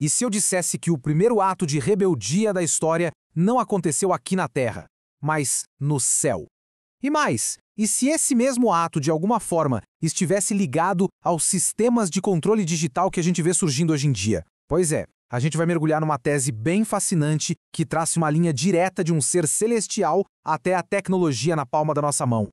E se eu dissesse que o primeiro ato de rebeldia da história não aconteceu aqui na Terra, mas no céu? E mais, e se esse mesmo ato, de alguma forma, estivesse ligado aos sistemas de controle digital que a gente vê surgindo hoje em dia? Pois é, a gente vai mergulhar numa tese bem fascinante que traça uma linha direta de um ser celestial até a tecnologia na palma da nossa mão.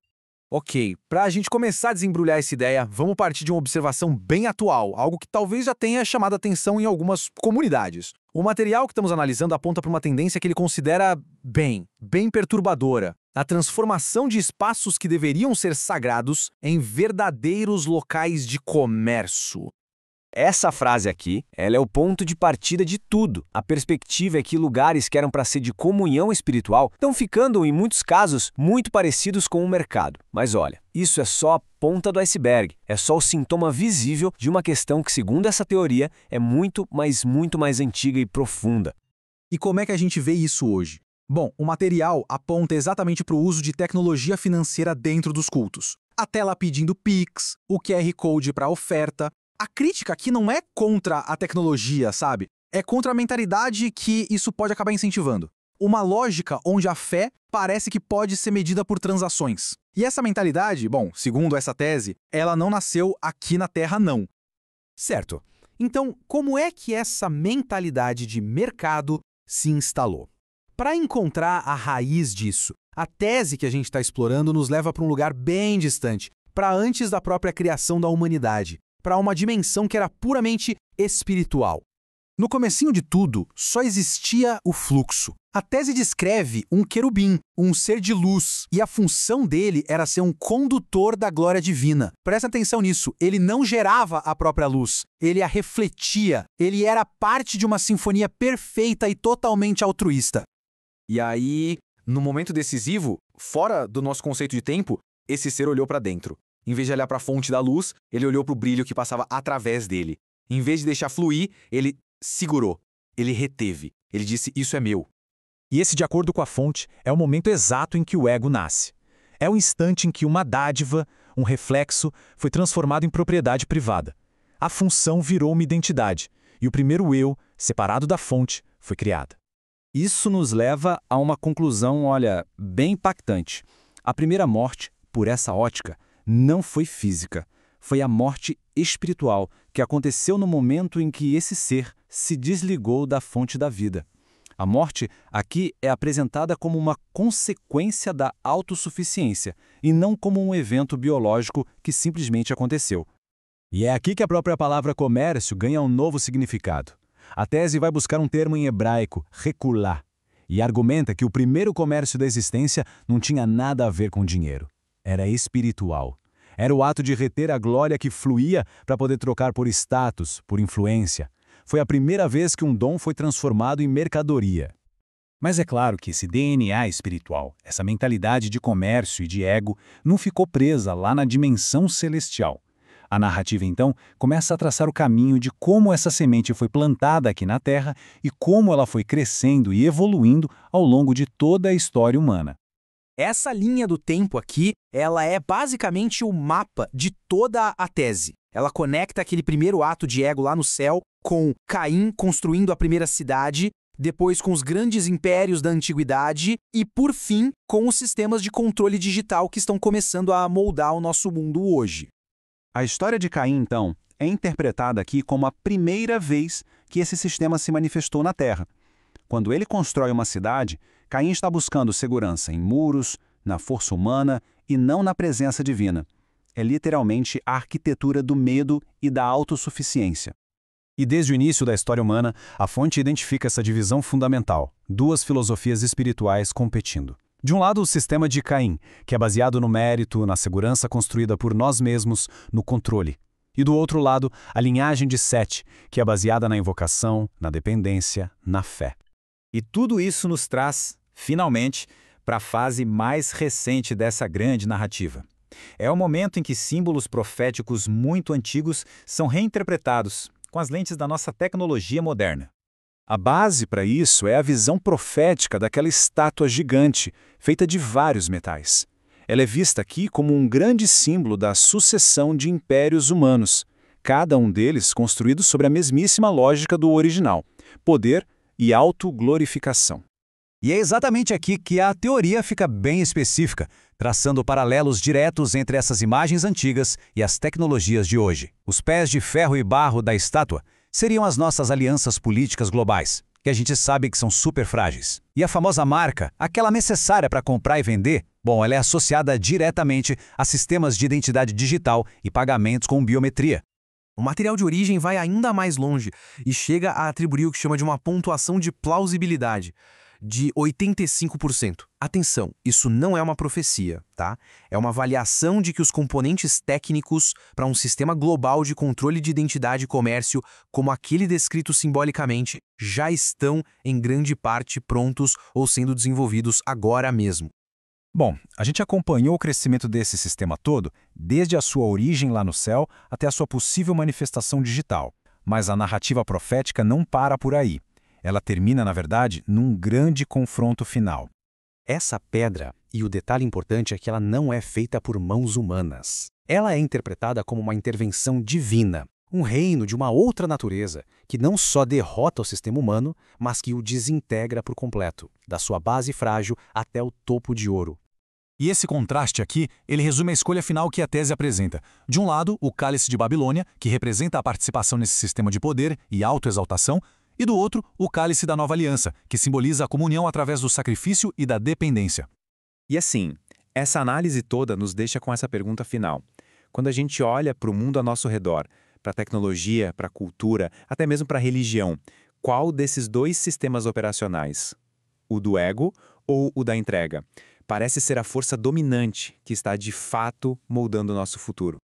Ok, para a gente começar a desembrulhar essa ideia, vamos partir de uma observação bem atual, algo que talvez já tenha chamado a atenção em algumas comunidades. O material que estamos analisando aponta para uma tendência que ele considera bem perturbadora: a transformação de espaços que deveriam ser sagrados em verdadeiros locais de comércio. Essa frase aqui, ela é o ponto de partida de tudo. A perspectiva é que lugares que eram para ser de comunhão espiritual estão ficando, em muitos casos, muito parecidos com o mercado. Mas olha, isso é só a ponta do iceberg. É só o sintoma visível de uma questão que, segundo essa teoria, é muito mais antiga e profunda. E como é que a gente vê isso hoje? Bom, o material aponta exatamente para o uso de tecnologia financeira dentro dos cultos. A tela pedindo Pix, o QR Code para oferta. A crítica aqui não é contra a tecnologia, sabe? É contra a mentalidade que isso pode acabar incentivando. Uma lógica onde a fé parece que pode ser medida por transações. E essa mentalidade, bom, segundo essa tese, ela não nasceu aqui na Terra, não. Certo. Então, como é que essa mentalidade de mercado se instalou? Para encontrar a raiz disso, a tese que a gente está explorando nos leva para um lugar bem distante, para antes da própria criação da humanidade, para uma dimensão que era puramente espiritual. No comecinho de tudo, só existia o fluxo. A tese descreve um querubim, um ser de luz, e a função dele era ser um condutor da glória divina. Presta atenção nisso, ele não gerava a própria luz, ele a refletia, ele era parte de uma sinfonia perfeita e totalmente altruísta. E aí, no momento decisivo, fora do nosso conceito de tempo, esse ser olhou para dentro. Em vez de olhar para a fonte da luz, ele olhou para o brilho que passava através dele. Em vez de deixar fluir, ele segurou, ele reteve. Ele disse, isso é meu. E esse, de acordo com a fonte, é o momento exato em que o ego nasce. É o instante em que uma dádiva, um reflexo, foi transformado em propriedade privada. A função virou uma identidade, e o primeiro eu, separado da fonte, foi criado. Isso nos leva a uma conclusão, bem impactante. A primeira morte, por essa ótica, não foi física, foi a morte espiritual que aconteceu no momento em que esse ser se desligou da fonte da vida. A morte aqui é apresentada como uma consequência da autossuficiência e não como um evento biológico que simplesmente aconteceu. E é aqui que a própria palavra comércio ganha um novo significado. A tese vai buscar um termo em hebraico, recular, e argumenta que o primeiro comércio da existência não tinha nada a ver com dinheiro. Era espiritual. Era o ato de reter a glória que fluía para poder trocar por status, por influência. Foi a primeira vez que um dom foi transformado em mercadoria. Mas é claro que esse DNA espiritual, essa mentalidade de comércio e de ego, não ficou presa lá na dimensão celestial. A narrativa, então, começa a traçar o caminho de como essa semente foi plantada aqui na Terra e como ela foi crescendo e evoluindo ao longo de toda a história humana. Essa linha do tempo aqui, ela é basicamente o mapa de toda a tese. Ela conecta aquele primeiro ato de ego lá no céu com Caim construindo a primeira cidade, depois com os grandes impérios da antiguidade e, por fim, com os sistemas de controle digital que estão começando a moldar o nosso mundo hoje. A história de Caim, então, é interpretada aqui como a primeira vez que esse sistema se manifestou na Terra. Quando ele constrói uma cidade, Caim está buscando segurança em muros, na força humana e não na presença divina. É literalmente a arquitetura do medo e da autossuficiência. E desde o início da história humana, a fonte identifica essa divisão fundamental, duas filosofias espirituais competindo. De um lado, o sistema de Caim, que é baseado no mérito, na segurança construída por nós mesmos, no controle. E do outro lado, a linhagem de Sete, que é baseada na invocação, na dependência, na fé. E tudo isso nos traz, finalmente, para a fase mais recente dessa grande narrativa. É o momento em que símbolos proféticos muito antigos são reinterpretados com as lentes da nossa tecnologia moderna. A base para isso é a visão profética daquela estátua gigante, feita de vários metais. Ela é vista aqui como um grande símbolo da sucessão de impérios humanos. cada um deles construído sobre a mesmíssima lógica do original: poder e autoglorificação. E é exatamente aqui que a teoria fica bem específica, traçando paralelos diretos entre essas imagens antigas e as tecnologias de hoje. Os pés de ferro e barro da estátua seriam as nossas alianças políticas globais, que a gente sabe que são super frágeis. E a famosa marca, aquela necessária para comprar e vender, bom, ela é associada diretamente a sistemas de identidade digital e pagamentos com biometria. O material de origem vai ainda mais longe e chega a atribuir o que chama de uma pontuação de plausibilidade, de 85%. Atenção, isso não é uma profecia, tá? É uma avaliação de que os componentes técnicos para um sistema global de controle de identidade e comércio, como aquele descrito simbolicamente, já estão em grande parte prontos ou sendo desenvolvidos agora mesmo. Bom, a gente acompanhou o crescimento desse sistema todo, desde a sua origem lá no céu até a sua possível manifestação digital. Mas a narrativa profética não para por aí. Ela termina, na verdade, num grande confronto final. Essa pedra, e o detalhe importante é que ela não é feita por mãos humanas. Ela é interpretada como uma intervenção divina, um reino de uma outra natureza que não só derrota o sistema humano, mas que o desintegra por completo, da sua base frágil até o topo de ouro. E esse contraste aqui, ele resume a escolha final que a tese apresenta. De um lado, o cálice de Babilônia, que representa a participação nesse sistema de poder e autoexaltação, e do outro, o cálice da nova aliança, que simboliza a comunhão através do sacrifício e da dependência. E assim, essa análise toda nos deixa com essa pergunta final. Quando a gente olha para o mundo ao nosso redor, para a tecnologia, para a cultura, até mesmo para a religião, qual desses dois sistemas operacionais? O do ego ou o da entrega? Parece ser a força dominante que está de fato moldando o nosso futuro.